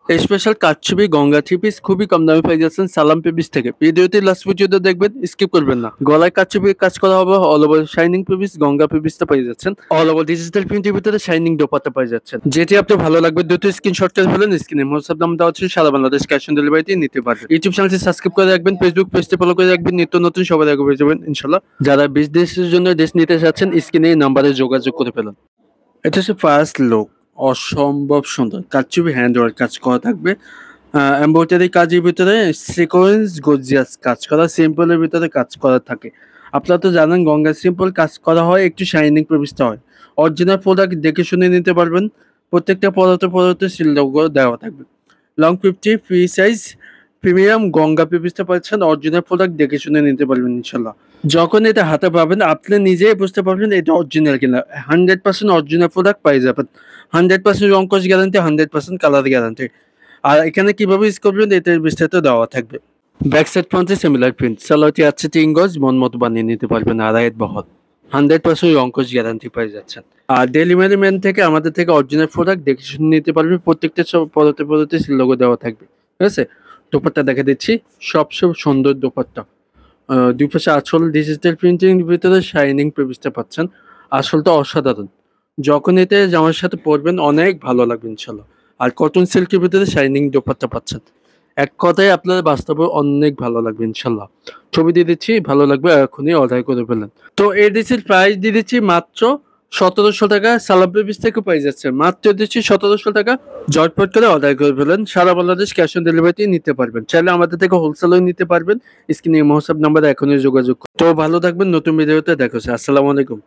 Special কারচুপি Ganga three piece খুবই কম দামে পেয়ে যাচ্ছেন সালাম পেপিস থেকে। ভিডিওটি লাস্ট পর্যন্ত দেখবেন, স্কিপ করবেন না। গলায় কারচুপি কাজ করা হবে, অল ওভার শাইনিং পেপিস গঙ্গা পেপিসটা পেয়ে যাচ্ছেন। অল ওভার ডিজিটাল প্রিন্টের ভিতরে শাইনিং দোপাট্টা পেয়ে যাচ্ছেন। যেটি আপনার ভালো লাগবে দ্রুত স্ক্রিনশট করে ফেলেন। স্ক্রিনে হোয়াটসঅ্যাপ নাম্বার দেওয়া আছে, সারা বাংলাদেশ ক্যাশ অন ডেলিভারিতে নিতে পারবেন। ইউটিউব চ্যানেলটি সাবস্ক্রাইব করে রাখবেন, ফেসবুক পেজটি ফলো করে রাখবেন, নিত্য নতুন সবার আগে পেয়ে যাবেন ইনশাল্লাহ। যারা বিজনেসের জন্য ড্রেস নিতে চাচ্ছেন স্ক্রিনে এই নাম্বারে যোগাযোগ করে ফেলুন। এটা হচ্ছে ফার্স্ট লুক, অসম্ভব সুন্দর কারচুপি হ্যান্ড ওয়ার্ক কাজ করা থাকবে। এমব্রয়ডারি কাজের ভিতরে সিকোয়েন্স গর্জিয়াস কাজ করা, সিম্পলের ভিতরে কাজ করা থাকে। আপনারা তো জানেন গঙ্গা সিম্পল কাজ করা হয়, একটু শাইনিং প্রবিষ্ট হয়। অরিজিনাল প্রোডাক্ট দেখে শুনে নিতে পারবেন। প্রত্যেকটা পদার্থ সিল লোগো দেওয়া থাকবে। Long 50 free size premium Ganga পেপিসটা পাচ্ছেন, অরিজিনাল প্রোডাক্ট দেখে শুনে নিতে পারবেন ইনশাল্লাহ। যখন এটা হাতে পাবেন আপনি নিজেই বুঝতে পারবেন এটা অরিজিনাল কিনা। 100% অরিজিনাল প্রোডাক্ট পাই যাবেন। 100% রং কস গ্যারান্টি, 100% কালার গ্যারান্টি। আর এখানে কিভাবে ইউজ করবেন এটার বিস্তারিত দেওয়া থাকবে। ব্যাক সাইড ফ্রন্টে সিমিলার প্রিন্ট, সালোয়ারটি আছে 3 গজ, মন মতো বানিয়ে নিতে পারবেন আড়াইয়ের বহর। 100% রং কস গ্যারান্টি পেয়ে যাচ্ছেন। আর ডেলিভারি ম্যান থেকে আমাদের থেকে অরিজিনাল প্রোডাক্ট দেখে শুনে নিতে পারবেন। প্রত্যেকটা সব পরতে লোগো দেওয়া থাকবে, ঠিক আছে। দোপাট্টা দেখে দিচ্ছি, সব সুন্দর দোপাট্টা। দুই পাশে আঁচল ডিজিটাল প্রিন্টিং ভিতরে শাইনিং পেপিসটা পাচ্ছেন। আসলটা অসাধারণ। যখন এতে জামার সাথে পরবেন অনেক ভালো লাগবে ইনশাল্লাহ। আর কটন সিল্কের ভিতরে শাইনিং দোপাট্টা পাচ্ছেন। এক কথায় আপনার বাস্তবে অনেক ভালো লাগবে ইনশাল্লাহ। ছবি দিয়ে দিচ্ছি, ভালো লাগবে, এখনই অর্ডার করে ফেলেন। তো এই ডিসির প্রাইস দিয়ে দিচ্ছি মাত্র 1700 টাকা। সালাম পেপিস থেকে পেয়ে যাচ্ছে মাত্র দিচ্ছি 1700 টাকা। ঝটপট করে অর্ডার করে ফেলেন, সারা বাংলাদেশ ক্যাশ অন ডেলিভারিতে নিতে পারবেন। চাইলে আমাদের থেকে হোলসেলও নিতে পারবেন। স্ক্রিনে হোয়াটসঅ্যাপ নাম্বারে এখনই যোগাযোগ করুন। তো ভালো থাকবেন, নতুন ভিডিওতে দেখা হচ্ছে। আসসালামু আলাইকুম।